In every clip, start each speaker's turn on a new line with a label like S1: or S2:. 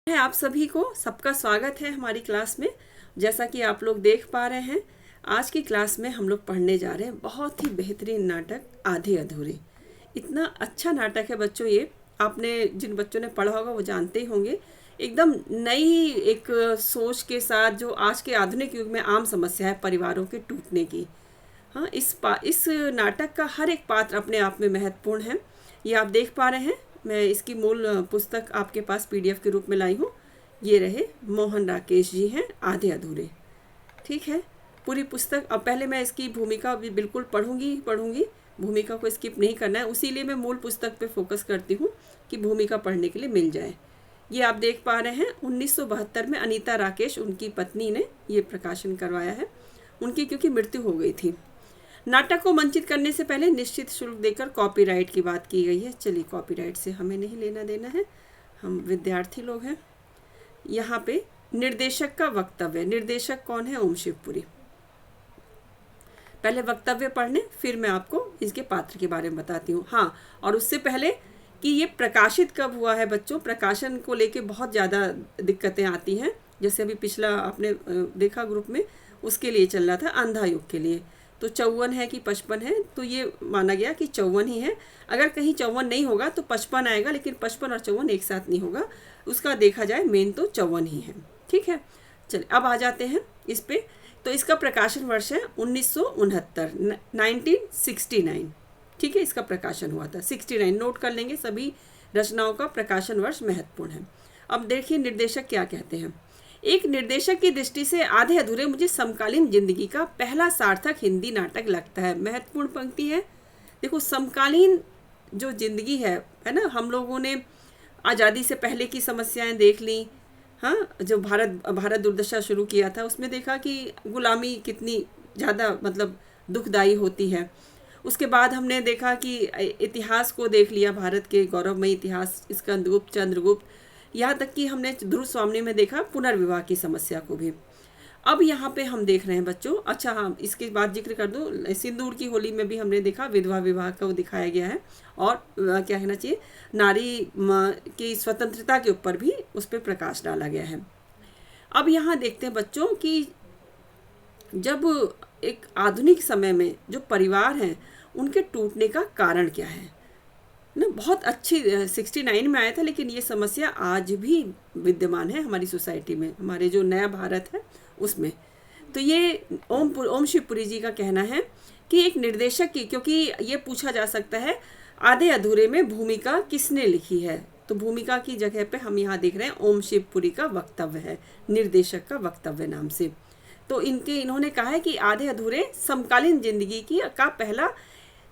S1: है आप सभी को सबका स्वागत है हमारी क्लास में। जैसा कि आप लोग देख पा रहे हैं, आज की क्लास में हम लोग पढ़ने जा रहे हैं बहुत ही बेहतरीन नाटक आधे अधूरे। इतना अच्छा नाटक है बच्चों, ये आपने जिन बच्चों ने पढ़ा होगा वो जानते ही होंगे। एकदम नई एक सोच के साथ, जो आज के आधुनिक युग में आम समस्या है परिवारों के टूटने की। हाँ, इस नाटक का हर एक पात्र अपने आप में महत्वपूर्ण है। ये आप देख पा रहे हैं, मैं इसकी मूल पुस्तक आपके पास पीडीएफ के रूप में लाई हूँ। ये रहे मोहन राकेश जी हैं, आधे अधूरे। ठीक है, पूरी पुस्तक। अब पहले मैं इसकी भूमिका भी बिल्कुल पढ़ूंगी। भूमिका को स्किप नहीं करना है, उसीलिए मैं मूल पुस्तक पे फोकस करती हूँ कि भूमिका पढ़ने के लिए मिल जाए। ये आप देख पा रहे हैं 1972 में अनीता राकेश, उनकी पत्नी ने ये प्रकाशन करवाया है। उनकी क्योंकि मृत्यु हो गई थी। नाटक को मंचित करने से पहले निश्चित शुल्क देकर कॉपीराइट की बात की गई है। चलिए, कॉपीराइट से हमें नहीं लेना देना है, हम विद्यार्थी लोग हैं। यहाँ पे निर्देशक का वक्तव्य। निर्देशक कौन है? ओम शिवपुरी। पहले वक्तव्य पढ़ने, फिर मैं आपको इसके पात्र के बारे में बताती हूँ। हाँ, और उससे पहले कि ये प्रकाशित कब हुआ है बच्चों, प्रकाशन को लेके बहुत ज़्यादा दिक्कतें आती हैं। जैसे अभी पिछला आपने देखा ग्रुप में, उसके लिए चल रहा था अंधा युग के लिए। तो 54 है कि 55 है, तो ये माना गया कि 54 ही है। अगर कहीं 54 नहीं होगा तो 55 आएगा, लेकिन 55 और 54 एक साथ नहीं होगा। उसका देखा जाए मेन तो 54 ही है। ठीक है, चलिए अब आ जाते हैं इस पे। तो इसका प्रकाशन वर्ष है 1969, 1969। ठीक है, इसका प्रकाशन हुआ था 69। नोट कर लेंगे, सभी रचनाओं का प्रकाशन वर्ष महत्वपूर्ण है। अब देखिए निर्देशक क्या कहते हैं। एक निर्देशक की दृष्टि से आधे अधूरे मुझे समकालीन जिंदगी का पहला सार्थक हिंदी नाटक लगता है। महत्वपूर्ण पंक्ति है। देखो, समकालीन जो जिंदगी है ना, हम लोगों ने आज़ादी से पहले की समस्याएं देख ली। हाँ, जो भारत दुर्दशा शुरू किया था, उसमें देखा कि गुलामी कितनी ज़्यादा मतलब दुखदाई होती है। उसके बाद हमने देखा कि इतिहास को देख लिया, भारत के गौरवमय इतिहास, स्कंदगुप्त, चंद्रगुप्त, यहाँ तक कि हमने ध्रुव स्वामी में देखा पुनर्विवाह की समस्या को भी। अब यहाँ पे हम देख रहे हैं बच्चों, अच्छा हाँ, इसके बाद जिक्र कर दूँ, सिंदूर की होली में भी हमने देखा विधवा विवाह को दिखाया गया है। और क्या कहना चाहिए, नारी की स्वतंत्रता के ऊपर भी उस पर प्रकाश डाला गया है। अब यहाँ देखते हैं बच्चों कि जब एक आधुनिक समय में जो परिवार हैं, उनके टूटने का कारण क्या है ना। बहुत अच्छी 69 में आया था, लेकिन ये समस्या आज भी विद्यमान है हमारी सोसाइटी में, हमारे जो नया भारत है उसमें। तो ये ओम शिवपुरी जी का कहना है कि एक निर्देशक की, क्योंकि ये पूछा जा सकता है आधे अधूरे में भूमिका किसने लिखी है, तो भूमिका की जगह पे हम यहाँ देख रहे हैं ओम शिवपुरी का वक्तव्य है, निर्देशक का वक्तव्य नाम से। तो इन्होंने कहा है कि आधे अधूरे समकालीन जिंदगी का पहला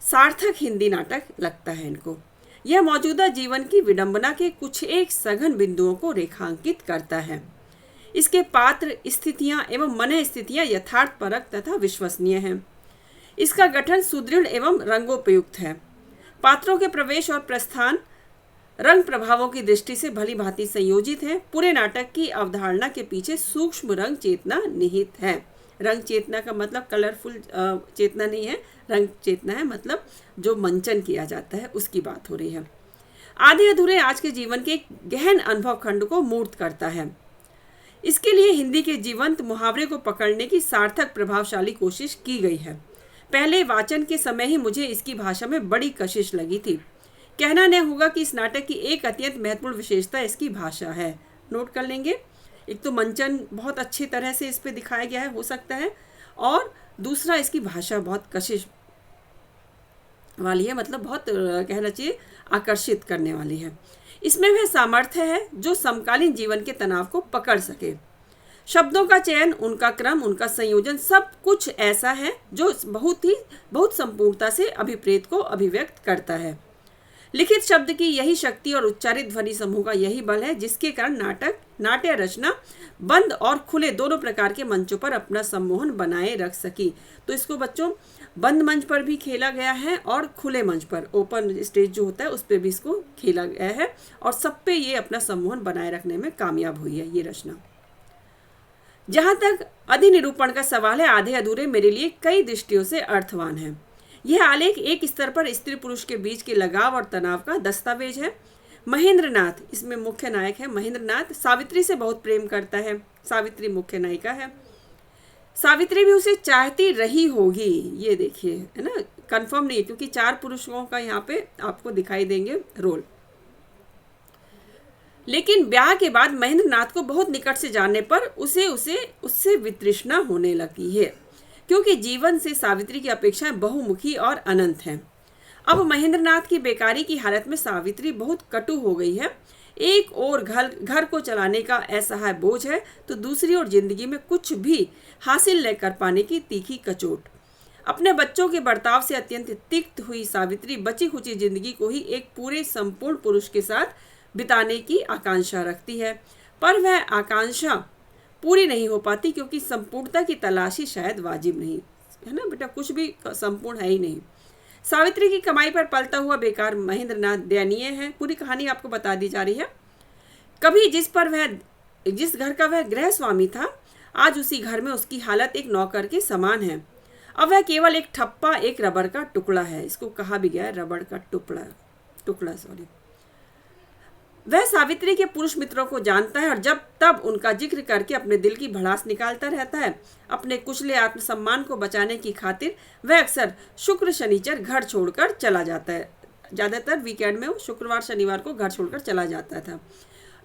S1: सार्थक हिंदी नाटक लगता है इनको। यह मौजूदा जीवन की विडंबना के कुछ एक सघन बिंदुओं को रेखांकित करता है। इसके पात्र, स्थितियां एवं मन स्थितियां यथार्थपरक तथा विश्वसनीय हैं। इसका गठन सुदृढ़ एवं रंगोपयुक्त है। पात्रों के प्रवेश और प्रस्थान रंग प्रभावों की दृष्टि से भली भांति संयोजित है। पूरे नाटक की अवधारणा के पीछे सूक्ष्म रंग चेतना निहित है। रंग चेतना का मतलब कलरफुल चेतना नहीं है, रंग चेतना है मतलब जो मंचन किया जाता है उसकी बात हो रही है। आधे अधूरे आज के जीवन के एक गहन अनुभव खंड को मूर्त करता है। इसके लिए हिंदी के जीवंत मुहावरे को पकड़ने की सार्थक प्रभावशाली कोशिश की गई है। पहले वाचन के समय ही मुझे इसकी भाषा में बड़ी कशिश लगी थी। कहना नहीं होगा कि इस नाटक की एक अत्यंत महत्वपूर्ण विशेषता इसकी भाषा है। नोट कर लेंगे, एक तो मंचन बहुत अच्छी तरह से इस पे दिखाया गया है, हो सकता है, और दूसरा इसकी भाषा बहुत कशिश वाली है, मतलब बहुत कहना चाहिए आकर्षित करने वाली है। इसमें वह सामर्थ्य है जो समकालीन जीवन के तनाव को पकड़ सके। शब्दों का चयन, उनका क्रम, उनका संयोजन, सब कुछ ऐसा है जो बहुत संपूर्णता से अभिप्रेत को अभिव्यक्त करता है। लिखित शब्द की यही शक्ति और उच्चारित ध्वनि समूह का यही बल है जिसके कारण नाट्य रचना बंद और खुले दोनों प्रकार के मंचों पर अपना सम्मोहन बनाए रख सकी। तो इसको बच्चों बंद मंच पर भी खेला गया है और खुले मंच पर, ओपन स्टेज जो होता है उस पर भी इसको खेला गया है, और सब पे ये अपना सम्मोहन बनाए रखने में कामयाब हुई है ये रचना। जहाँ तक अधिनिरूपण का सवाल है, आधे अधूरे मेरे लिए कई दृष्टियों से अर्थवान है। यह आलेख एक स्तर पर स्त्री पुरुष के बीच के लगाव और तनाव का दस्तावेज है। महेंद्रनाथ इसमें मुख्य नायक है। महेंद्रनाथ सावित्री से बहुत प्रेम करता है। सावित्री मुख्य नायिका है। सावित्री भी उसे चाहती रही होगी, ये देखिए, है ना, कंफर्म नहीं है क्योंकि 4 पुरुषों का यहाँ पे आपको दिखाई देंगे रोल। लेकिन ब्याह के बाद महेंद्रनाथ को बहुत निकट से जानने पर उससे वितृष्णा होने लगी है, क्योंकि जीवन से सावित्री की अपेक्षाएं बहुमुखी और अनंत हैं। अब महेंद्रनाथ की बेकारी की हालत में सावित्री बहुत कटु हो गई है। एक ओर घर को चलाने का असहाय बोझ है, तो दूसरी ओर जिंदगी में कुछ भी हासिल न कर पाने की तीखी कचोट। अपने बच्चों के बर्ताव से अत्यंत तिक्त हुई सावित्री बची खुची जिंदगी को ही एक पूरे संपूर्ण पुरुष के साथ बिताने की आकांक्षा रखती है, पर वह आकांक्षा पूरी नहीं हो पाती, क्योंकि संपूर्णता की तलाशी शायद वाजिब नहीं है ना बेटा, कुछ भी संपूर्ण है ही नहीं। सावित्री की कमाई पर पलता हुआ बेकार महेंद्रनाथ दयनीय है। पूरी कहानी आपको बता दी जा रही है। कभी जिस घर का वह गृह स्वामी था, आज उसी घर में उसकी हालत एक नौकर के समान है। अब वह केवल एक ठप्पा, एक रबड़ का टुकड़ा है। इसको कहा भी गया है रबड़ का टुकड़ा। वह सावित्री के पुरुष मित्रों को जानता है और जब तब उनका जिक्र करके अपने दिल की भड़ास निकालता रहता है। अपने कुचले आत्मसम्मान को बचाने की खातिर वह अक्सर शुक्र शनिचर घर छोड़कर चला जाता है। ज़्यादातर वीकेंड में वो शुक्रवार शनिवार को घर छोड़कर चला जाता था,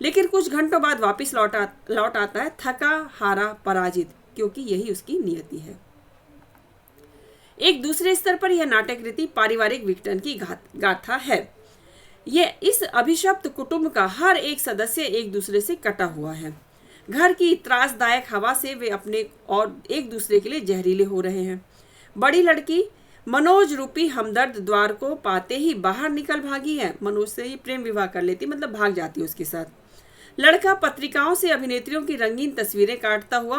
S1: लेकिन कुछ घंटों बाद वापस लौट आता है, थका हारा पराजित, क्योंकि यही उसकी नियति है। एक दूसरे स्तर पर यह नाटक रीति पारिवारिक विघटन की गाथा है। ये इस अभिशप्त कुटुंब का हर एक सदस्य एक दूसरे से कटा हुआ है। घर की त्रासदायक हवा से वे अपने और एक दूसरे के लिए जहरीले हो रहे हैं। बड़ी लड़की मनोज रूपी हमदर्द द्वार को पाते ही बाहर निकल भागी है। मनोज से ही प्रेम विवाह कर लेती, मतलब भाग जाती उसके साथ। लड़का पत्रिकाओं से अभिनेत्रियों की रंगीन तस्वीरें काटता हुआ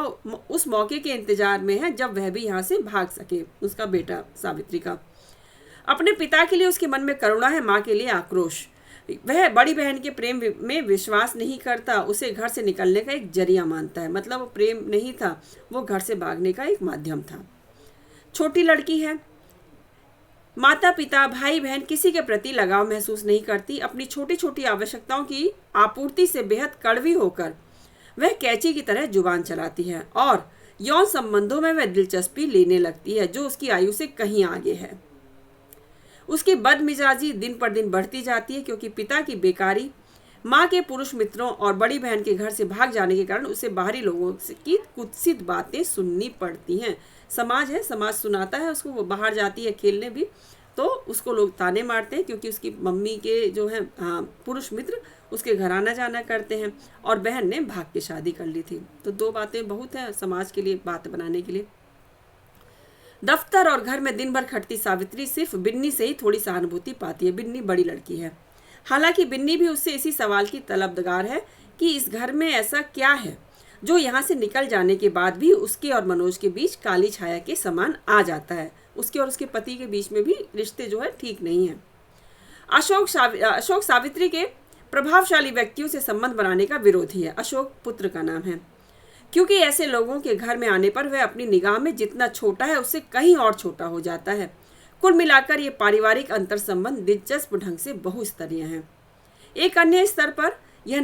S1: उस मौके के इंतजार में है जब वह भी यहाँ से भाग सके। उसका बेटा सावित्री का अपने पिता के लिए उसके मन में करुणा है, माँ के लिए आक्रोश। वह बड़ी बहन के प्रेम में विश्वास नहीं करता, उसे घर से निकलने का एक जरिया मानता है। मतलब वो प्रेम नहीं था, वो घर से भागने का एक माध्यम था। छोटी लड़की है, माता पिता भाई बहन किसी के प्रति लगाव महसूस नहीं करती। अपनी छोटी छोटी आवश्यकताओं की आपूर्ति से बेहद कड़वी होकर वह कैंची की तरह जुबान चलाती है और यौन संबंधों में वह दिलचस्पी लेने लगती है, जो उसकी आयु से कहीं आगे है। उसकी बदमिजाजी दिन पर दिन बढ़ती जाती है, क्योंकि पिता की बेकारी, माँ के पुरुष मित्रों और बड़ी बहन के घर से भाग जाने के कारण उसे बाहरी लोगों की कुत्सित बातें सुननी पड़ती हैं। समाज है, समाज सुनाता है उसको। वो बाहर जाती है खेलने भी, तो उसको लोग ताने मारते हैं, क्योंकि उसकी मम्मी के जो है पुरुष मित्र उसके घर आना जाना करते हैं और बहन ने भाग के शादी कर ली थी। तो 2 बातें बहुत है समाज के लिए बात बनाने के लिए। दफ्तर और घर में दिन भर खटती सावित्री सिर्फ बिन्नी से ही थोड़ी सहानुभूति पाती है। बिन्नी बड़ी लड़की है, हालांकि बिन्नी भी उससे इसी सवाल की तलबगार है कि इस घर में ऐसा क्या है जो यहाँ से निकल जाने के बाद भी उसके और मनोज के बीच काली छाया के समान आ जाता है। उसके और उसके पति के बीच में भी रिश्ते जो है ठीक नहीं है। अशोक सावित्री के प्रभावशाली व्यक्तियों से संबंध बनाने का विरोधी है। अशोक पुत्र का नाम है, क्योंकि ऐसे लोगों के घर में आने पर वह अपनी निगाह में जितना छोटा है उससे कहीं और छोटा हो जाता है। कुल मिलाकर ये पारिवारिक अंतर संबंध दिलचस्प ढंग से बहुस्तरीय हैं। एक अन्य स्तर पर यह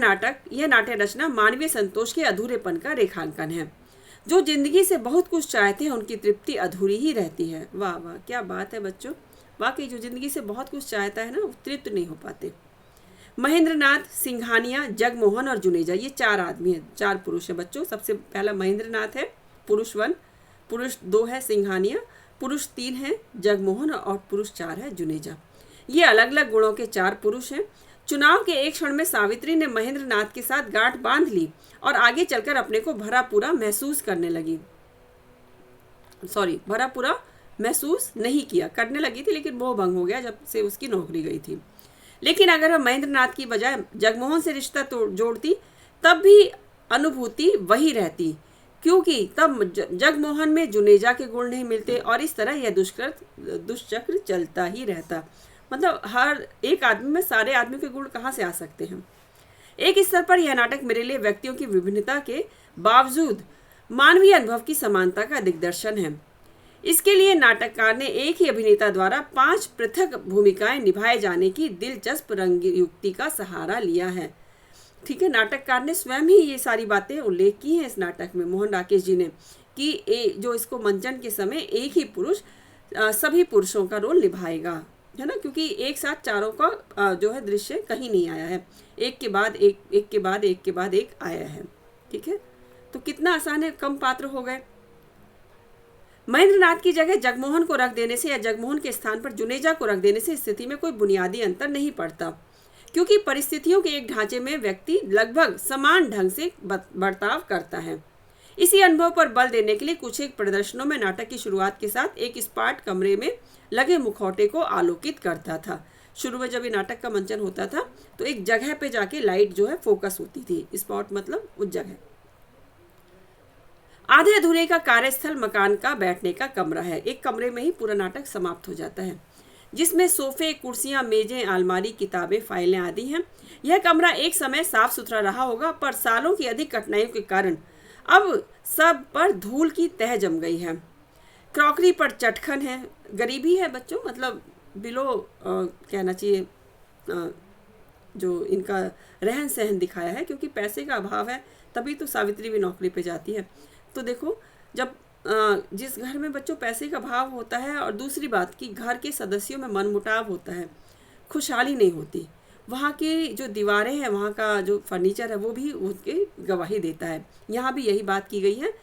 S1: नाट्य रचना मानवीय संतोष के अधूरेपन का रेखांकन है। जो जिंदगी से बहुत कुछ चाहते हैं उनकी तृप्ति अधूरी ही रहती है। वाह वाह, क्या बात है बच्चों। वाकई जो जिंदगी से बहुत कुछ चाहता है ना, वो तृप्त नहीं हो पाते। महेंद्रनाथ, सिंघानिया, जगमोहन और जुनेजा, ये 4 आदमी हैं, 4 पुरुष हैं बच्चों। सबसे पहला महेंद्रनाथ है, पुरुष 1, पुरुष 2 है सिंघानिया, पुरुष 3 है जगमोहन और पुरुष 4 है जुनेजा। ये अलग अलग गुणों के 4 पुरुष हैं। चुनाव के एक क्षण में सावित्री ने महेंद्रनाथ के साथ गांठ बांध ली और आगे चलकर अपने को भरा पूरा महसूस नहीं किया, करने लगी थी, लेकिन मोह भंग हो गया जब से उसकी नौकरी गई थी। लेकिन अगर वह महेंद्रनाथ की बजाय जगमोहन से रिश्ता जोड़ती तब भी अनुभूति वही रहती, क्योंकि तब जगमोहन में जुनेजा के गुण नहीं मिलते और इस तरह यह दुष्चक्र चलता ही रहता। मतलब हर एक आदमी में सारे आदमियों के गुण कहाँ से आ सकते हैं। एक स्तर पर यह नाटक मेरे लिए व्यक्तियों की विभिन्नता के बावजूद मानवीय अनुभव की समानता का दिग्दर्शन है। इसके लिए नाटककार ने एक ही अभिनेता द्वारा 5 पृथक भूमिकाएं निभाए जाने की दिलचस्प रंग युक्ति का सहारा लिया है। ठीक है, नाटककार ने स्वयं ही ये सारी बातें उल्लेख की हैं इस नाटक में, मोहन राकेश जी ने, कि जो इसको मंचन के समय एक ही पुरुष सभी पुरुषों का रोल निभाएगा, है ना, क्योंकि एक साथ चारों का जो है दृश्य कहीं नहीं आया है, एक के बाद एक, एक के बाद एक के बाद एक आया है। ठीक है, तो कितना आसान है, कम पात्र हो गए। महेंद्रनाथ की जगह जगमोहन को रख देने से या जगमोहन के स्थान पर जुनेजा को रख देने से स्थिति में कोई बुनियादी अंतर नहीं पड़ता, क्योंकि परिस्थितियों के एक ढांचे में व्यक्ति लगभग समान ढंग से बर्ताव करता है। इसी अनुभव पर बल देने के लिए कुछ एक प्रदर्शनों में नाटक की शुरुआत के साथ एक स्पॉट कमरे में लगे मुखौटे को आलोकित करता था। शुरू में जब ये नाटक का मंचन होता था तो एक जगह पे जाके लाइट जो है फोकस होती थी, स्पॉट मतलब उस जगह। आधे अधूरे का कार्यस्थल मकान का बैठने का कमरा है। एक कमरे में ही पूरा नाटक समाप्त हो जाता है, जिसमें सोफे, कुर्सियां, मेजें, अलमारी, किताबें, फाइलें आदि हैं। यह कमरा एक समय साफ सुथरा रहा होगा, पर सालों की अधिक कठिनाइयों के कारण अब सब पर धूल की तह जम गई है। क्रॉकरी पर चटखन है। गरीबी है बच्चों, मतलब बिलो कहना चाहिए जो इनका रहन सहन दिखाया है, क्योंकि पैसे का अभाव है, तभी तो सावित्री भी नौकरी पे जाती है। तो देखो, जब जिस घर में बच्चों पैसे का अभाव होता है, और दूसरी बात कि घर के सदस्यों में मनमुटाव होता है, खुशहाली नहीं होती, वहाँ की जो दीवारें हैं, वहाँ का जो फर्नीचर है, वो भी उसकी गवाही देता है। यहाँ भी यही बात की गई है।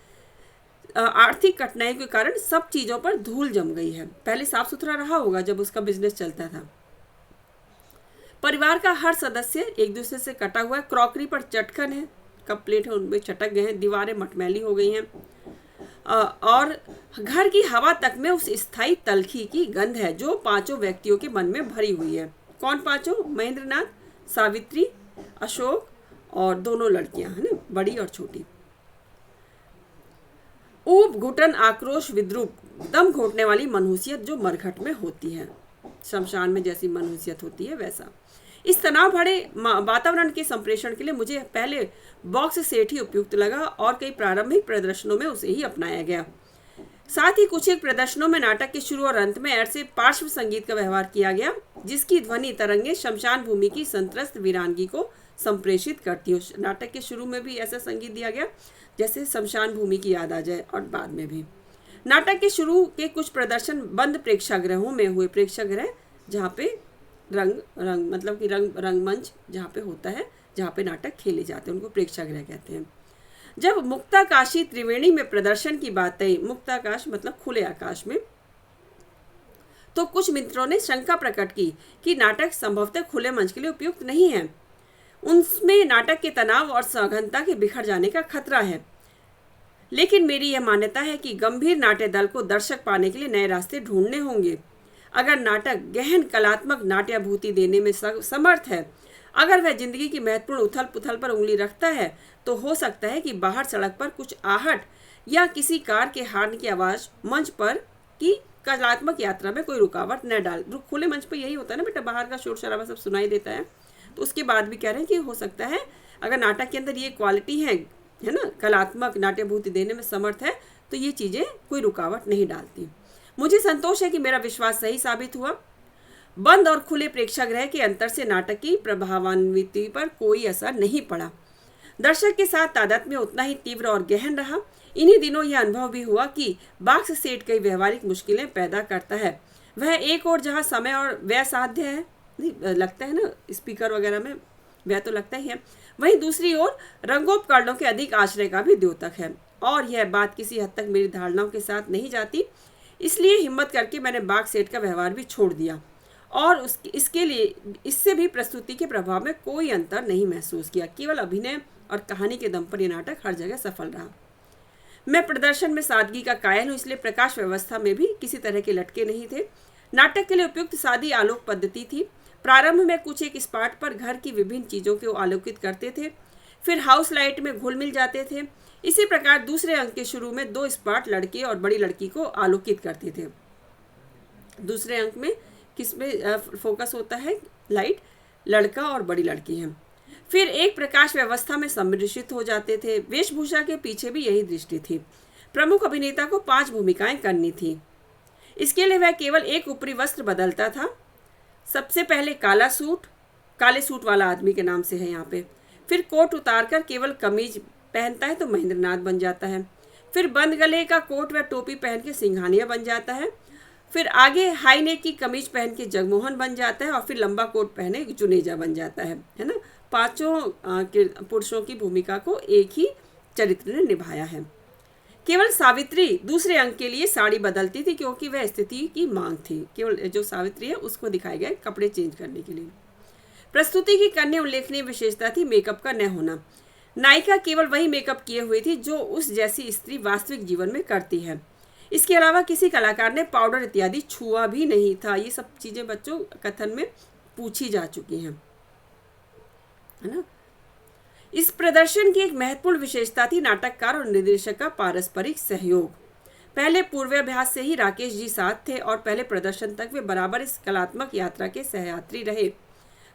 S1: आर्थिक कठिनाई के कारण सब चीज़ों पर धूल जम गई है। पहले साफ सुथरा रहा होगा जब उसका बिजनेस चलता था। परिवार का हर सदस्य एक दूसरे से कटा हुआ है। क्रॉकरी पर चटखन है, कप प्लेट है उनमें चटक गए हैं, दीवारें मटमैली हो गई हैं, और घर की हवा तक में उस स्थायी तलखी की गंध है जो पांचों व्यक्तियों के मन में भरी हुई है। कौन पांचों? महेंद्रनाथ, सावित्री, अशोक और दोनों लड़कियां, है ना, बड़ी और छोटी। ऊब, घुटन, आक्रोश, विद्रूप, दम घोटने वाली मनहूसियत जो मरघट में होती है, शमशान में जैसी मनहूसियत होती है वैसा। इस तनाव भरे वातावरण के संप्रेषण के लिए मुझे पहले बॉक्स सेट ही उपयुक्त लगा, और कई प्रारंभिक प्रदर्शनों में उसे ही अपनाया गया। साथ ही कुछ एक प्रदर्शनों में नाटक के शुरू और अंत में ऐसे पार्श्व संगीत का व्यवहार किया गया, जिसकी ध्वनि तरंगे शमशान भूमि की संत्रस्त वीरांगी को संप्रेषित करती हो। नाटक के शुरू में भी ऐसा संगीत दिया गया जैसे शमशान भूमि की याद आ जाए, और बाद में भी। नाटक के शुरू के कुछ प्रदर्शन बंद प्रेक्षागृहों में हुए। प्रेक्षागृह जहाँ पे रंग मतलब कि रंगमंच जहाँ पे होता है, जहाँ पे नाटक खेले जाते हैं, उनको प्रेक्षागृह कहते हैं। जब मुक्ताकाशी त्रिवेणी में प्रदर्शन की बात आई, मुक्ताकाश मतलब खुले आकाश में, तो कुछ मित्रों ने शंका प्रकट की कि नाटक संभवतः खुले मंच के लिए उपयुक्त नहीं है। उनमें नाटक के तनाव और सघनता के बिखर जाने का खतरा है। लेकिन मेरी यह मान्यता है कि गंभीर नाट्य दल को दर्शक पाने के लिए नए रास्ते ढूंढने होंगे। अगर नाटक गहन कलात्मक नाट्याभूति देने में समर्थ है, अगर वह जिंदगी की महत्वपूर्ण उथल पुथल पर उंगली रखता है, तो हो सकता है कि बाहर सड़क पर कुछ आहट या किसी कार के हॉर्न की आवाज़ मंच पर की कलात्मक यात्रा में कोई रुकावट न डाल। खुले मंच पर यही होता है ना बेटा, बाहर का शोर शराबा सब सुनाई देता है। तो उसके बाद भी कह रहे हैं कि हो सकता है अगर नाटक के अंदर ये क्वालिटी है ना, कलात्मक नाट्याभूति देने में समर्थ है, तो ये चीज़ें कोई रुकावट नहीं डालती। मुझे संतोष है कि मेरा विश्वास सही साबित हुआ। बंद और खुले प्रेक्षागृह के अंतर से नाटक की प्रभावान्विति पर कोई असर नहीं पड़ा। दर्शक के साथ तादात्म्य उतना ही तीव्र और गहन रहा। इन्हीं दिनों यह अनुभव भी हुआ कि बॉक्स सेट कई व्यवहारिक मुश्किलें पैदा करता है। वह एक और जहाँ समय और व्यय साध्य है, नहीं लगता है ना, स्पीकर वगैरह में व्यय तो लगता ही है, वहीं दूसरी ओर रंगोपकरणों के अधिक आश्रय का भी द्योतक है। और यह बात किसी हद तक मेरी धारणाओं के साथ नहीं जाती, इसलिए हिम्मत करके मैंने बॉक्स सेट का व्यवहार भी छोड़ दिया, और इससे भी प्रस्तुति के प्रभाव में कोई अंतर नहीं महसूस किया। केवल अभिनय और कहानी के दम पर यह नाटक हर जगह सफल रहा। मैं प्रदर्शन में सादगी का कायल हूँ, इसलिए प्रकाश व्यवस्था में भी किसी तरह के लटके नहीं थे। नाटक के लिए उपयुक्त सादी आलोक पद्धति थी। प्रारंभ में कुछ एक स्पॉट पर घर की विभिन्न चीज़ों को आलोकित करते थे, फिर हाउस लाइट में घुल मिल जाते थे। इसी प्रकार दूसरे अंक के शुरू में 2 स्पॉट लड़के और बड़ी लड़की को आलोकित करते थे। दूसरे अंक में किसमें फोकस होता है? लाइट, लड़का और बड़ी लड़की है। फिर एक प्रकाश व्यवस्था में सम्मिश्रित हो जाते थे। वेशभूषा के पीछे भी यही दृष्टि थी। प्रमुख अभिनेता को 5 भूमिकाएं करनी थी। इसके लिए वह केवल एक ऊपरी वस्त्र बदलता था। सबसे पहले काला सूट, काले सूट वाला आदमी के नाम से है यहाँ पे। फिर कोट उतारकर केवल कमीज पहनता है तो महेंद्रनाथ बन जाता है। फिर बंद गले का कोट व टोपी पहन के सिंघानिया बन जाता है। फिर आगे हाई नेक की कमीज पहन के जगमोहन बन जाता है और फिर लंबा कोट पहने जुनेजा बन जाता है ना। 5 पुरुषों की भूमिका को एक ही चरित्र ने निभाया है। केवल सावित्री दूसरे अंक के लिए साड़ी बदलती थी क्योंकि वह स्थिति की मांग थी। केवल जो सावित्री है उसको दिखाया गया कपड़े चेंज करने के लिए। प्रस्तुति की अन्य उल्लेखनीय विशेषता थी मेकअप का न होना। नायिका केवल वही मेकअप किए हुई थी जो उस जैसी स्त्री वास्तविक जीवन में करती है। इसके अलावा किसी कलाकार ने पाउडर इत्यादि छुआ भी नहीं था। ये सब चीजें बच्चों कथन में पूछी जा चुकी हैं, है ना। इस प्रदर्शन की एक महत्वपूर्ण विशेषता थी नाटककार और निर्देशक का पारस्परिक सहयोग। पहले पूर्वाभ्यास से ही राकेश जी साथ थे और पहले प्रदर्शन तक वे बराबर इस कलात्मक यात्रा के सहयात्री रहे।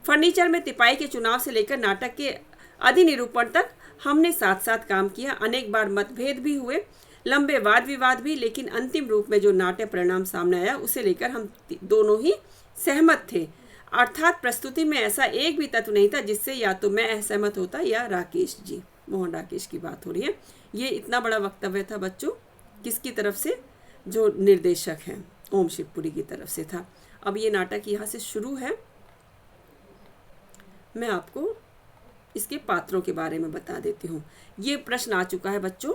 S1: फर्नीचर में तिपाई के चुनाव से लेकर नाटक के अधिनिरूपण तक हमने साथ साथ काम किया। अनेक बार मतभेद भी हुए, लंबे वाद विवाद भी, लेकिन अंतिम रूप में जो नाट्य परिणाम सामने आया उसे लेकर हम दोनों ही सहमत थे। अर्थात प्रस्तुति में ऐसा एक भी तत्व नहीं था जिससे या तो मैं असहमत होता या राकेश जी, मोहन राकेश की बात हो रही है। ये इतना बड़ा वक्तव्य था बच्चों, किसकी तरफ से? जो निर्देशक हैं ओम शिवपुरी की तरफ से था। अब ये नाटक यहाँ से शुरू है। मैं आपको इसके पात्रों के बारे में बता देती हूँ। ये प्रश्न आ चुका है बच्चों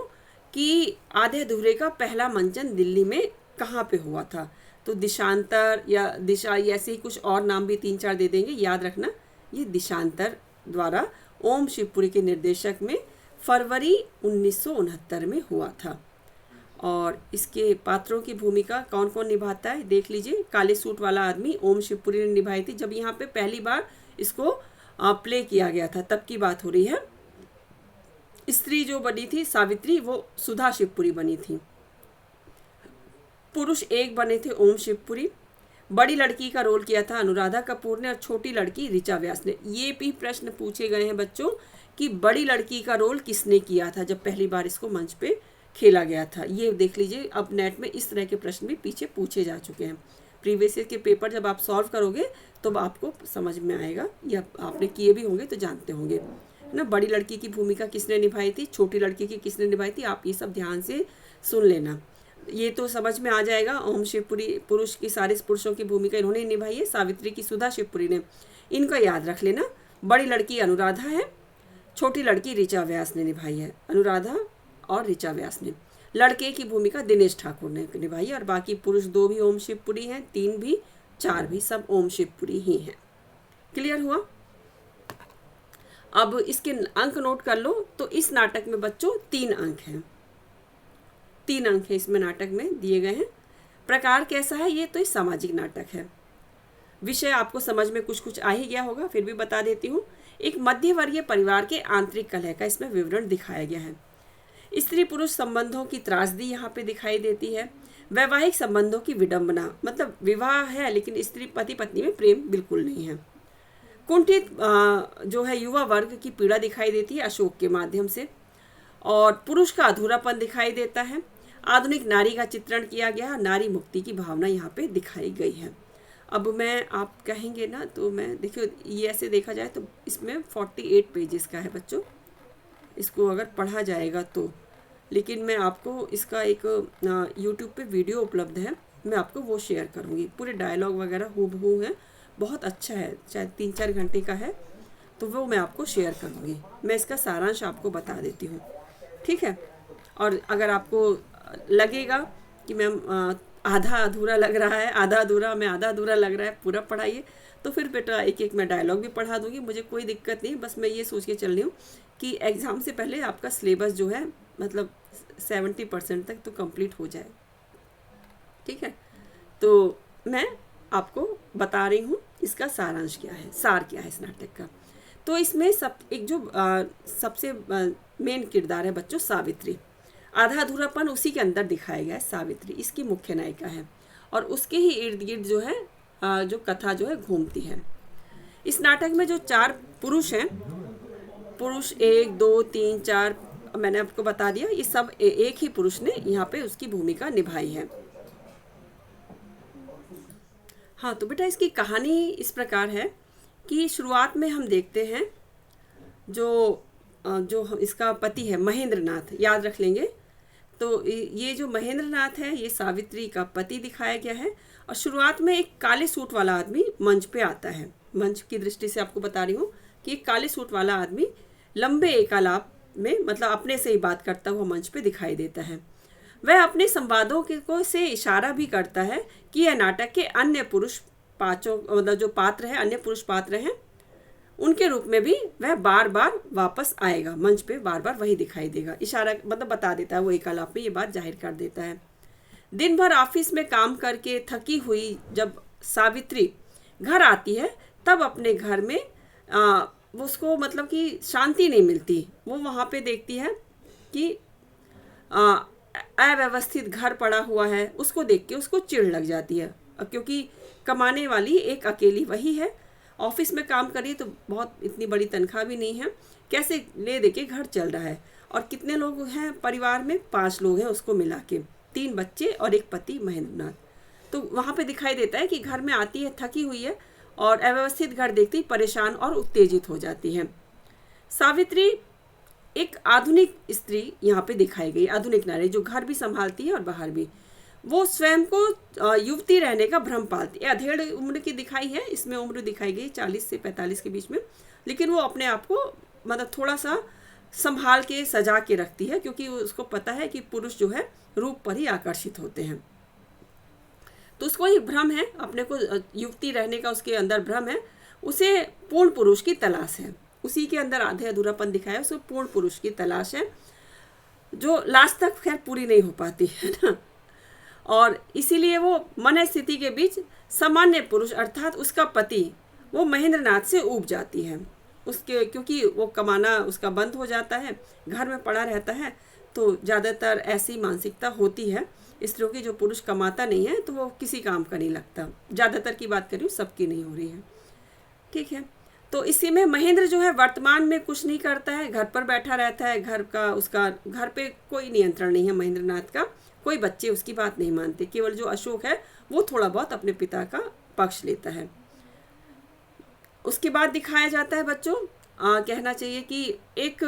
S1: कि आधे अधूरे का पहला मंचन दिल्ली में कहाँ पे हुआ था। तो दिशांतर या दिशा ऐसे ही कुछ और नाम भी 3-4 दे देंगे, याद रखना। ये दिशांतर द्वारा ओम शिवपुरी के निर्देशक में फरवरी 1969 में हुआ था। और इसके पात्रों की भूमिका कौन कौन निभाता है देख लीजिए। काले सूट वाला आदमी ओम शिवपुरी ने निभाई थी। जब यहाँ पे पहली बार इसको प्ले किया गया था तब की बात हो रही है। स्त्री जो बनी थी सावित्री, वो सुधा शिवपुरी बनी थी। पुरुष एक बने थे ओम शिवपुरी। बड़ी लड़की का रोल किया था अनुराधा कपूर ने और छोटी लड़की ऋचा व्यास ने। ये भी प्रश्न पूछे गए हैं बच्चों कि बड़ी लड़की का रोल किसने किया था जब पहली बार इसको मंच पे खेला गया था। ये देख लीजिए, अब नेट में इस तरह के प्रश्न भी पीछे पूछे जा चुके हैं। प्रीवियस ईयर के पेपर जब आप सॉल्व करोगे तो आपको समझ में आएगा, या आपने किए भी होंगे तो जानते होंगे ना। बड़ी लड़की की भूमिका किसने निभाई थी, छोटी लड़की की किसने निभाई थी, आप ये सब ध्यान से सुन लेना। ये तो समझ में आ जाएगा। ओम शिवपुरी पुरुष की सारे पुरुषों की भूमिका इन्होंने निभाई है। सावित्री की सुधा शिवपुरी ने। इनको याद रख लेना। बड़ी लड़की अनुराधा है, छोटी लड़की ऋचा व्यास ने निभाई है। अनुराधा और ऋचा व्यास ने। लड़के की भूमिका दिनेश ठाकुर ने निभाई है और बाकी पुरुष 2 भी ओम शिवपुरी हैं, 3 भी, 4 भी, सब ओम शिवपुरी ही हैं। क्लियर हुआ? अब इसके अंक नोट कर लो। तो इस नाटक में बच्चों 3 अंक हैं। 3 अंक हैं इसमें नाटक में दिए गए हैं। प्रकार कैसा है? ये तो सामाजिक नाटक है। विषय आपको समझ में कुछ कुछ आ ही गया होगा, फिर भी बता देती हूँ। एक मध्यवर्गीय परिवार के आंतरिक कलह का इसमें विवरण दिखाया गया है। स्त्री पुरुष संबंधों की त्रासदी यहाँ पे दिखाई देती है। वैवाहिक संबंधों की विडंबना, मतलब विवाह है लेकिन स्त्री पति पत्नी में प्रेम बिल्कुल नहीं है। कुंठित जो है युवा वर्ग की पीड़ा दिखाई देती है अशोक के माध्यम से, और पुरुष का अधूरापन दिखाई देता है। आधुनिक नारी का चित्रण किया गया, नारी मुक्ति की भावना यहाँ पे दिखाई गई है। अब मैं आप कहेंगे ना, तो मैं देखिए ये ऐसे देखा जाए तो इसमें 48 पेजेस का है बच्चों, इसको अगर पढ़ा जाएगा तो। लेकिन मैं आपको इसका एक यूट्यूब पे वीडियो उपलब्ध है, मैं आपको वो शेयर करूँगी। पूरे डायलॉग वगैरह हूबहू है, बहुत अच्छा है, शायद 3-4 घंटे का है, तो वो मैं आपको शेयर करूँगी। मैं इसका सारांश आपको बता देती हूँ, ठीक है। और अगर आपको लगेगा कि मैम आधा अधूरा लग रहा है, आधा अधूरा लग रहा है, पूरा पढ़ाइए, तो फिर बेटा एक एक मैं डायलॉग भी पढ़ा दूँगी, मुझे कोई दिक्कत नहीं। बस मैं ये सोच के चल रही हूँ कि एग्ज़ाम से पहले आपका सिलेबस जो है मतलब 70% तक तो कंप्लीट हो जाए, ठीक है। तो मैं आपको बता रही हूँ इसका सारांश क्या है, सार क्या है इस नाटक का। तो इसमें एक जो सबसे मेन किरदार है बच्चों सावित्री। आधा अधूरापन उसी के अंदर दिखाया गया है। सावित्री इसकी मुख्य नायिका है और उसके ही इर्द गिर्द जो है जो कथा जो है घूमती है। इस नाटक में जो 4 पुरुष हैं, पुरुष 1, 2, 3, 4, मैंने आपको बता दिया, ये सब एक ही पुरुष ने यहाँ पे उसकी भूमिका निभाई है। हाँ, तो बेटा इसकी कहानी इस प्रकार है कि शुरुआत में हम देखते हैं जो इसका पति है महेंद्र नाथ, याद रख लेंगे। तो ये जो महेंद्र नाथ है ये सावित्री का पति दिखाया गया है। और शुरुआत में एक काले सूट वाला आदमी मंच पे आता है। मंच की दृष्टि से आपको बता रही हूँ कि एक काले सूट वाला आदमी लंबे एकालाप में, मतलब अपने से ही बात करता हुआ मंच पे दिखाई देता है। वह अपने संवादों को से इशारा भी करता है कि यह नाटक के अन्य पुरुष पात्रों, मतलब जो पात्र है, अन्य पुरुष पात्र हैं, उनके रूप में भी वह बार बार वापस आएगा, मंच पे बार बार वही दिखाई देगा। इशारा मतलब बता देता है, वो एकालाप में ये बात जाहिर कर देता है। दिन भर ऑफिस में काम करके थकी हुई जब सावित्री घर आती है तब अपने घर में उसको मतलब कि शांति नहीं मिलती। वो वहाँ पे देखती है कि अव्यवस्थित घर पड़ा हुआ है, उसको देख के उसको चिढ़ लग जाती है, क्योंकि कमाने वाली एक अकेली वही है, ऑफिस में काम कर रही है, तो बहुत इतनी बड़ी तनख्वाह भी नहीं है, कैसे ले दे के घर चल रहा है। और कितने लोग हैं परिवार में? 5 लोग हैं उसको मिला के, 3 बच्चे और एक पति महेंद्र नाथ। तो वहाँ पे दिखाई देता है कि घर में आती है, थकी हुई है, और अव्यवस्थित घर देखती परेशान और उत्तेजित हो जाती है। सावित्री एक आधुनिक स्त्री यहाँ पे दिखाई गई, आधुनिक नारी जो घर भी संभालती है और बाहर भी। वो स्वयं को युवती रहने का भ्रम पालती है। अधेड़ उम्र की दिखाई है, इसमें उम्र दिखाई गई 40 से 45 के बीच में, लेकिन वो अपने आप को मतलब थोड़ा सा संभाल के सजा के रखती है, क्योंकि उसको पता है कि पुरुष जो है रूप पर ही आकर्षित होते हैं। तो उसको एक भ्रम है, अपने को युवती रहने का उसके अंदर भ्रम है, उसे पूर्ण पुरुष की तलाश है, उसी के अंदर आधे अधूरापन दिखाया, उसे पूर्ण पुरुष की तलाश है, जो लास्ट तक खैर पूरी नहीं हो पाती है ना। और इसीलिए वो मन स्थिति के बीच सामान्य पुरुष अर्थात उसका पति वो महेंद्र नाथ से ऊब जाती है, उसके क्योंकि वो कमाना उसका बंद हो जाता है, घर में पड़ा रहता है। तो ज़्यादातर ऐसी मानसिकता होती है स्त्रियों की, जो पुरुष कमाता नहीं है तो वो किसी काम का नहीं लगता। ज़्यादातर की बात कर रही हूँ, सबकी नहीं हो रही है, ठीक है। तो इसी में महेंद्र जो है वर्तमान में कुछ नहीं करता है, घर पर बैठा रहता है, घर का उसका घर पे कोई नियंत्रण नहीं है महेंद्र नाथ का, कोई बच्चे उसकी बात नहीं मानते। केवल जो अशोक है वो थोड़ा बहुत अपने पिता का पक्ष लेता है। उसके बाद दिखाया जाता है बच्चों, कहना चाहिए कि एक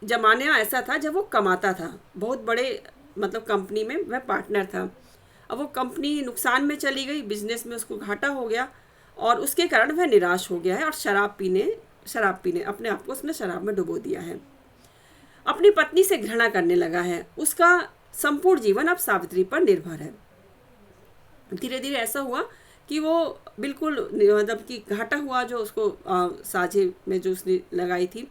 S1: जमाना ऐसा था जब वो कमाता था, बहुत बड़े मतलब कंपनी में वह पार्टनर था। अब वो कंपनी नुकसान में चली गई, बिजनेस में उसको घाटा हो गया, और उसके कारण वह निराश हो गया है और शराब पीने अपने आप को उसने शराब में डुबो दिया है। अपनी पत्नी से घृणा करने लगा है, उसका संपूर्ण जीवन अब सावित्री पर निर्भर है। धीरे धीरे ऐसा हुआ कि वो बिल्कुल मतलब कि घाटा हुआ, जो उसको साझे में जो उसने लगाई थी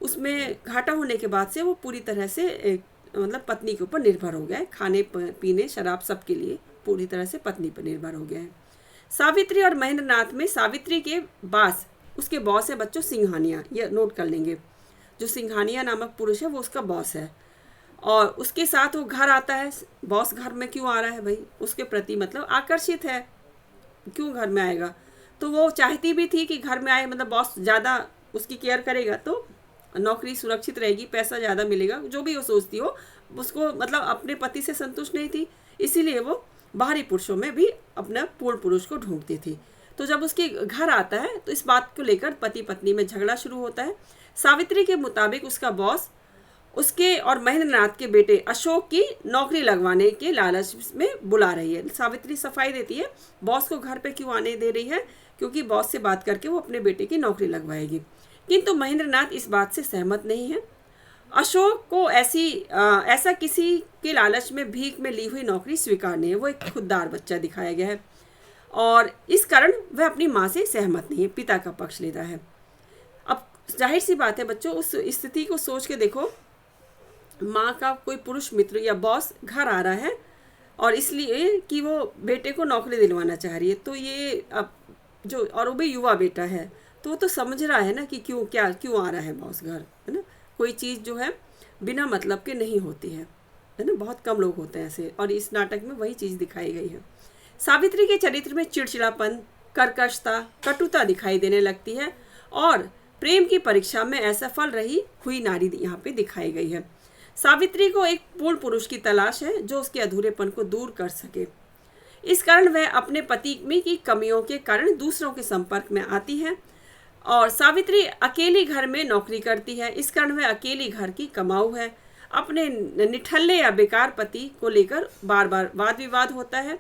S1: उसमें घाटा होने के बाद से वो पूरी तरह से मतलब पत्नी के ऊपर निर्भर हो गया है, खाने पीने शराब सब के लिए पूरी तरह से पत्नी पर निर्भर हो गया है। सावित्री और महेंद्र नाथ में सावित्री के पास उसके बॉस है बच्चों सिंघानिया, ये नोट कर लेंगे। जो सिंघानिया नामक पुरुष है वो उसका बॉस है, और उसके साथ वो घर आता है। बॉस घर में क्यों आ रहा है भाई? उसके प्रति मतलब आकर्षित है, क्यों घर में आएगा? तो वो चाहती भी थी कि घर में आए, मतलब बॉस ज़्यादा उसकी केयर करेगा तो नौकरी सुरक्षित रहेगी, पैसा ज़्यादा मिलेगा, जो भी वो सोचती हो। उसको मतलब अपने पति से संतुष्ट नहीं थी, इसीलिए वो बाहरी पुरुषों में भी अपना पूर्ण पुरुष को ढूंढती थी। तो जब उसके घर आता है तो इस बात को लेकर पति पत्नी में झगड़ा शुरू होता है। सावित्री के मुताबिक उसका बॉस उसके और महेंद्र नाथ के बेटे अशोक की नौकरी लगवाने के लालच में बुला रही है। सावित्री सफाई देती है, बॉस को घर पे क्यों आने दे रही है? क्योंकि बॉस से बात करके वो अपने बेटे की नौकरी लगवाएगी। किंतु महेंद्र नाथ इस बात से सहमत नहीं है। अशोक को ऐसा किसी के लालच में भीख में ली हुई नौकरी स्वीकार नहीं है। वो एक खुददार बच्चा दिखाया गया है, और इस कारण वह अपनी माँ से सहमत नहीं है, पिता का पक्ष लेता है। अब जाहिर सी बात है बच्चों, उस स्थिति को सोच के देखो, माँ का कोई पुरुष मित्र या बॉस घर आ रहा है और इसलिए कि वो बेटे को नौकरी दिलवाना चाह रही है, तो ये अब जो, और वो भी युवा बेटा है, तो वो तो समझ रहा है ना कि क्यों आ रहा है बॉस घर, है ना। कोई चीज़ जो है बिना मतलब के नहीं होती है ना, बहुत कम लोग होते हैं ऐसे, और इस नाटक में वही चीज़ दिखाई गई है। सावित्री के चरित्र में चिड़चिड़ापन, कर्कशता, कटुता दिखाई देने लगती है, और प्रेम की परीक्षा में असफल रही हुई नारी यहाँ पे दिखाई गई है। सावित्री को एक पूर्ण पुरुष की तलाश है जो उसके अधूरेपन को दूर कर सके। इस कारण वह अपने पति में की कमियों के कारण दूसरों के संपर्क में आती है। और सावित्री अकेली घर में नौकरी करती है, इस कारण वह अकेली घर की कमाऊ है। अपने निठल्ले या बेकार पति को लेकर बार बार वाद विवाद होता है।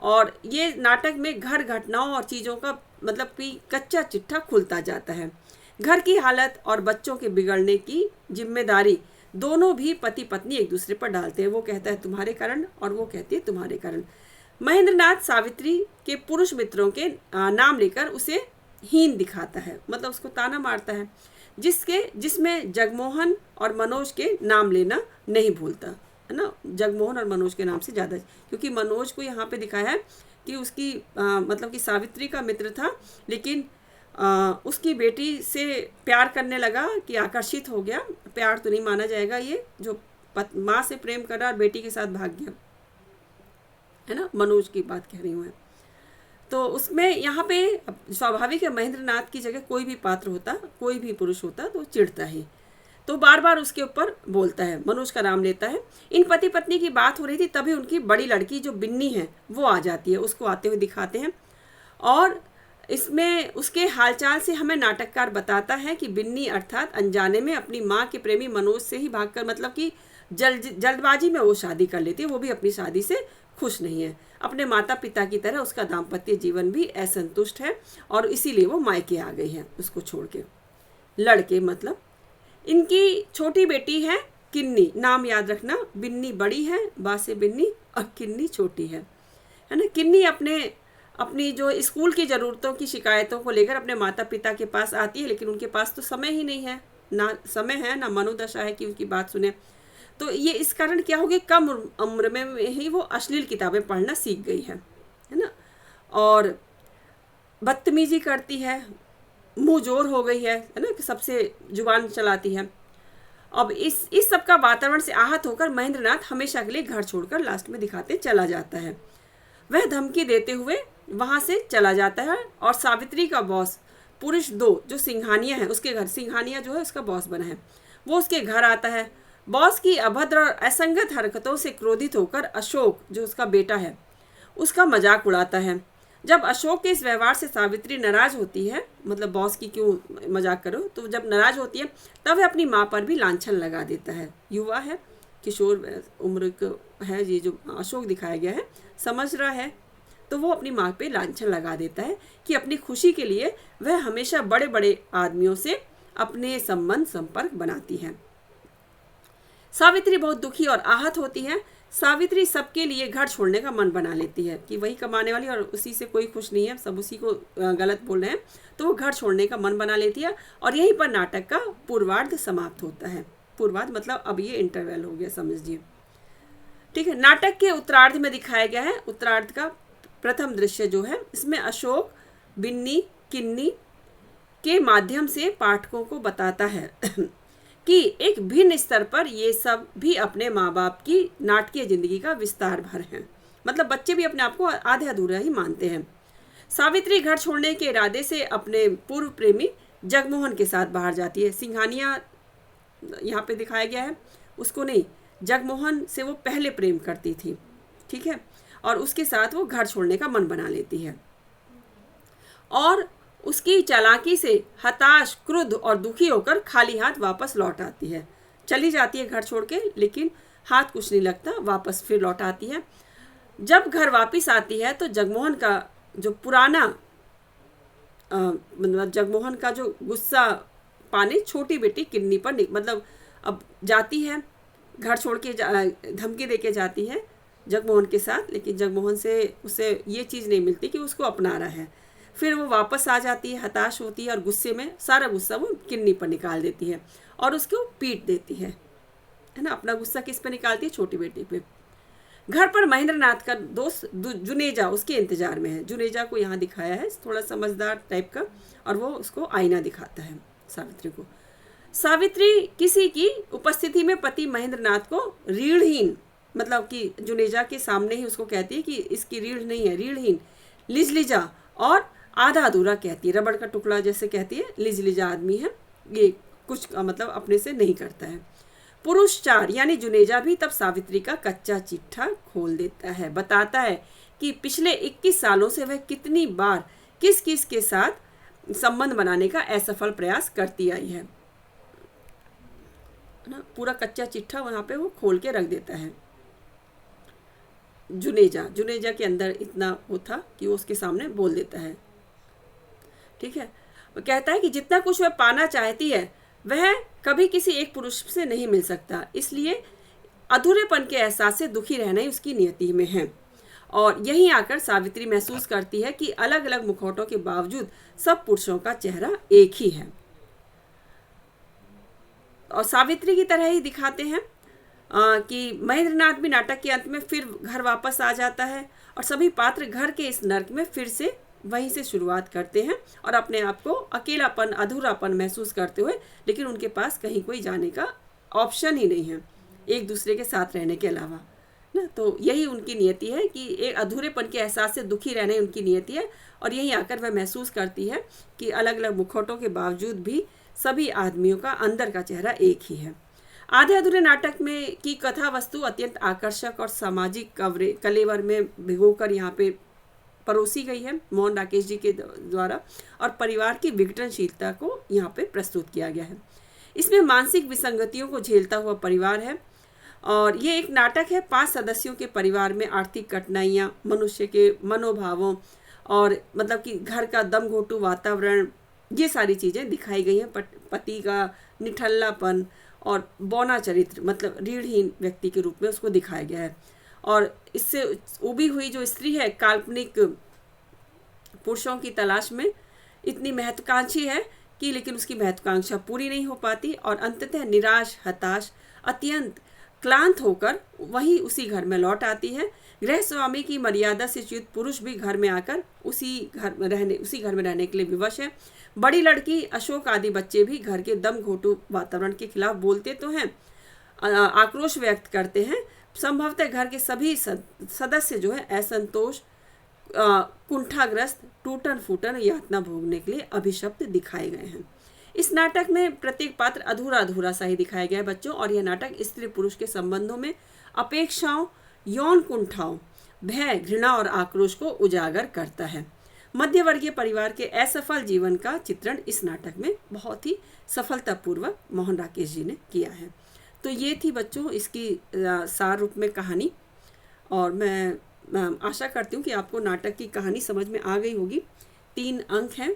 S1: और ये नाटक में घर घटनाओं और चीज़ों का मतलब कि कच्चा चिट्ठा खुलता जाता है। घर की हालत और बच्चों के बिगड़ने की जिम्मेदारी दोनों भी पति पत्नी एक दूसरे पर डालते हैं। वो कहता है तुम्हारे कारण और वो कहती है तुम्हारे कारण। महेंद्रनाथ सावित्री के पुरुष मित्रों के नाम लेकर उसे हीन दिखाता है, मतलब उसको ताना मारता है, जिसमें जगमोहन और मनोज के नाम लेना नहीं भूलता है ना। जगमोहन और मनोज के नाम से ज़्यादा, क्योंकि मनोज को यहाँ पे दिखाया है कि उसकी मतलब कि सावित्री का मित्र था, लेकिन उसकी बेटी से प्यार करने लगा कि आकर्षित हो गया। प्यार तो नहीं माना जाएगा ये, जो माँ से प्रेम कर रहा और बेटी के साथ भाग गया है ना। मनोज की बात कह रही हूँ मैं। तो उसमें यहाँ पे स्वाभाविक है, महेंद्रनाथ की जगह कोई भी पात्र होता, कोई भी पुरुष होता तो चिढ़ता ही, तो बार बार उसके ऊपर बोलता है, मनोज का नाम लेता है। इन पति पत्नी की बात हो रही थी, तभी उनकी बड़ी लड़की जो बिन्नी है वो आ जाती है, उसको आते हुए दिखाते हैं। और इसमें उसके हालचाल से हमें नाटककार बताता है कि बिन्नी अर्थात अनजाने में अपनी माँ के प्रेमी मनोज से ही भागकर, मतलब कि जल्दबाजी में वो शादी कर लेती है। वो भी अपनी शादी से खुश नहीं है, अपने माता पिता की तरह उसका दाम्पत्य जीवन भी असंतुष्ट है और इसीलिए वो मायके आ गई है उसको छोड़ के। लड़के मतलब इनकी छोटी बेटी है किन्नी, नाम याद रखना, बिन्नी बड़ी है, बा से बिन्नी, और किन्नी छोटी है ना। किन्नी अपनी जो स्कूल की ज़रूरतों की शिकायतों को लेकर अपने माता पिता के पास आती है, लेकिन उनके पास तो समय ही नहीं है, ना समय है ना मनोदशा है कि उनकी बात सुने। तो ये इस कारण क्या हो गया, कम उम्र में ही वो अश्लील किताबें पढ़ना सीख गई है ना। और बदतमीजी करती है, मुँह जोर हो गई है ना, कि सबसे जुबान चलाती है। अब इस सब का वातावरण से आहत होकर महेंद्रनाथ हमेशा के लिए घर छोड़कर लास्ट में दिखाते चला जाता है। वह धमकी देते हुए वहाँ से चला जाता है और सावित्री का बॉस पुरुष 2 जो सिंघानिया है, उसके घर, सिंघानिया जो है उसका बॉस बना है, वो उसके घर आता है। बॉस की अभद्र और असंगत हरकतों से क्रोधित होकर अशोक जो उसका बेटा है उसका मजाक उड़ाता है। जब अशोक के इस व्यवहार से सावित्री नाराज होती है, मतलब बॉस की क्यों मजाक करो, तो जब नाराज होती है तब वह अपनी माँ पर भी लांछन लगा देता है। युवा है, किशोर उम्र का है, ये जो अशोक दिखाया गया है समझ रहा है, तो वो अपनी माँ पे लांछन लगा देता है कि अपनी खुशी के लिए वह हमेशा बड़े बड़े आदमियों से अपने संपर्क बनाती है। सावित्री बहुत दुखी और आहत होती है। सावित्री सबके लिए घर छोड़ने का मन बना लेती है कि वही कमाने वाली और उसी से कोई खुश नहीं है, सब उसी को गलत बोल रहे हैं, तो वो घर छोड़ने का मन बना लेती है। और यहीं पर नाटक का पूर्वार्ध समाप्त होता है। पूर्वार्ध मतलब अब ये इंटरवल हो गया, समझिए, ठीक है। नाटक के उत्तरार्ध में दिखाया गया है, उत्तरार्ध का प्रथम दृश्य जो है, इसमें अशोक बिन्नी किन्नी के माध्यम से पाठकों को बताता है कि एक भिन्न स्तर पर ये सब भी अपने माँ बाप की नाटकीय जिंदगी का विस्तार भर हैं। मतलब बच्चे भी अपने आप को आधे अधूरा ही मानते हैं। सावित्री घर छोड़ने के इरादे से अपने पूर्व प्रेमी जगमोहन के साथ बाहर जाती है। सिंघानिया यहाँ पे दिखाया गया है, उसको नहीं, जगमोहन से वो पहले प्रेम करती थी, ठीक है, और उसके साथ वो घर छोड़ने का मन बना लेती है और उसकी चालाकी से हताश, क्रुद्ध और दुखी होकर खाली हाथ वापस लौट आती है। चली जाती है घर छोड़ के, लेकिन हाथ कुछ नहीं लगता, वापस फिर लौट आती है। जब घर वापस आती है तो जगमोहन का जो पुराना मतलब जगमोहन का जो गुस्सा पाने छोटी बेटी किन्नी पर मतलब अब जाती है घर छोड़ के, धमकी दे के जाती है जगमोहन के साथ, लेकिन जगमोहन से उसे ये चीज़ नहीं मिलती कि उसको अपना रहा है। फिर वो वापस आ जाती है, हताश होती है और गुस्से में सारा गुस्सा वो किन्नी पर निकाल देती है और उसको पीट देती है ना। अपना गुस्सा किस पे निकालती है? छोटी बेटी पे। घर पर महेंद्रनाथ का दोस्त जुनेजा उसके इंतजार में है। जुनेजा को यहाँ दिखाया है थोड़ा समझदार टाइप का, और वो उसको आईना दिखाता है सावित्री को। सावित्री किसी की उपस्थिति में पति महेंद्रनाथ को रीढ़हीन, मतलब कि जुनेजा के सामने ही उसको कहती है कि इसकी रीढ़ नहीं है, रीढ़हीन, लिजलिजा और आधा अधूरा कहती है, रबड़ का टुकड़ा जैसे कहती है, लिजलिजा आदमी है, ये कुछ मतलब अपने से नहीं करता है। पुरुष 4 यानी जुनेजा भी तब सावित्री का कच्चा चिट्ठा खोल देता है, बताता है कि पिछले 21 सालों से वह कितनी बार किस किस के साथ संबंध बनाने का असफल प्रयास करती आई है ना। पूरा कच्चा चिट्ठा वहां पे वो खोल के रख देता है। जुनेजा के अंदर इतना वो था कि वो उसके सामने बोल देता है। ठीक है, वो कहता है कि जितना कुछ वह पाना चाहती है वह कभी किसी एक पुरुष से नहीं मिल सकता, इसलिए अधूरेपन के एहसास से दुखी रहना ही उसकी नियति में है। और यहीं आकर सावित्री महसूस करती है कि अलग अलग मुखौटों के बावजूद सब पुरुषों का चेहरा एक ही है। और सावित्री की तरह ही दिखाते हैं कि महेंद्रनाथ भी नाटक के अंत में फिर घर वापस आ जाता है और सभी पात्र घर के इस नर्क में फिर से वहीं से शुरुआत करते हैं और अपने आप को अकेलापन, अधूरापन महसूस करते हुए, लेकिन उनके पास कहीं कोई जाने का ऑप्शन ही नहीं है एक दूसरे के साथ रहने के अलावा ना। तो यही उनकी नियति है कि एक अधूरेपन के एहसास से दुखी रहने उनकी नियति है। और यहीं आकर वह महसूस करती है कि अलग अलग मुखौटों के बावजूद भी सभी आदमियों का अंदर का चेहरा एक ही है। आधे अधूरे नाटक में की कथा वस्तु अत्यंत आकर्षक और सामाजिक कलेवर में भिगोकर यहाँ पे परोसी गई है मोहन राकेश जी के द्वारा, और परिवार की विघटनशीलता को यहाँ पे प्रस्तुत किया गया है। इसमें मानसिक विसंगतियों को झेलता हुआ परिवार है और ये एक नाटक है 5 सदस्यों के परिवार में आर्थिक कठिनाइयाँ, मनुष्य के मनोभावों और मतलब कि घर का दम घोटू वातावरण, ये सारी चीज़ें दिखाई गई हैं। पति का निठल्लापन और बौना चरित्र, मतलब रीढ़हीन व्यक्ति के रूप में उसको दिखाया गया है। और इससे उभी हुई जो स्त्री है काल्पनिक पुरुषों की तलाश में इतनी महत्वाकांक्षी है कि लेकिन उसकी महत्वाकांक्षा पूरी नहीं हो पाती और अंततः निराश, हताश, अत्यंत क्लांत होकर वही उसी घर में लौट आती है। गृह स्वामी की मर्यादा से च्युत पुरुष भी घर में आकर उसी घर में रहने के लिए विवश है। बड़ी लड़की, अशोक आदि बच्चे भी घर के दम घोटू वातावरण के खिलाफ बोलते तो हैं, आक्रोश व्यक्त करते हैं। संभवतः घर के सभी सदस्य जो है असंतोष, कुंठाग्रस्त, टूटन फूटन यातना भोगने के लिए अभिशप्त दिखाए गए हैं। इस नाटक में प्रत्येक पात्र अधूरा अधूरा सा ही दिखाया गया है बच्चों। और यह नाटक स्त्री पुरुष के संबंधों में अपेक्षाओं, यौन कुंठाओं, भय, घृणा और आक्रोश को उजागर करता है। मध्यवर्गीय परिवार के असफल जीवन का चित्रण इस नाटक में बहुत ही सफलतापूर्वक मोहन राकेश जी ने किया है। तो ये थी बच्चों इसकी सार रूप में कहानी। और मैं आशा करती हूँ कि आपको नाटक की कहानी समझ में आ गई होगी। 3 अंक हैं।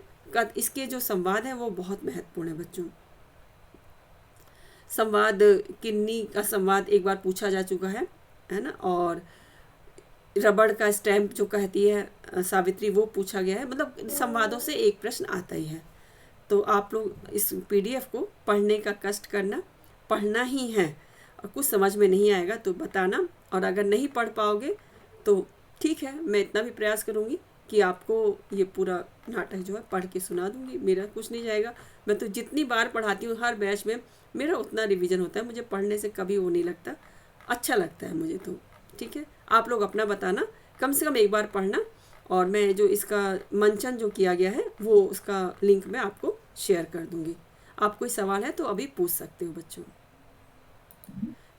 S1: इसके जो संवाद है वो बहुत महत्वपूर्ण है बच्चों। संवाद, किन्नी का संवाद एक बार पूछा जा चुका है ना। और रबड़ का स्टैम्प जो कहती है सावित्री, वो पूछा गया है। मतलब संवादों से एक प्रश्न आता ही है। तो आप लोग इस PDF को पढ़ने का कष्ट करना, पढ़ना ही है। और कुछ समझ में नहीं आएगा तो बताना, और अगर नहीं पढ़ पाओगे तो ठीक है, मैं इतना भी प्रयास करूँगी कि आपको ये पूरा नाटक जो है पढ़ के सुना दूँगी। मेरा कुछ नहीं जाएगा। मैं तो जितनी बार पढ़ाती हूँ हर बैच में मेरा उतना रिवीजन होता है। मुझे पढ़ने से कभी वो नहीं लगता, अच्छा लगता है मुझे तो। ठीक है, आप लोग अपना बताना, कम से कम एक बार पढ़ना। और मैं जो इसका मंचन जो किया गया है वो उसका लिंक मैं आपको शेयर कर दूँगी। आप कोई सवाल है तो अभी पूछ सकते हो बच्चों।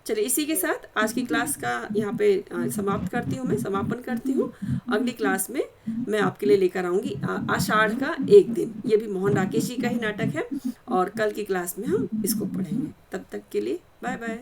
S1: चलिए, इसी के साथ आज की क्लास का यहाँ पे समाप्त करती हूँ, मैं समापन करती हूँ। अगली क्लास में मैं आपके लिए लेकर आऊँगी आषाढ़ का एक दिन। ये भी मोहन राकेश जी का ही नाटक है और कल की क्लास में हम इसको पढ़ेंगे। तब तक के लिए बाय बाय।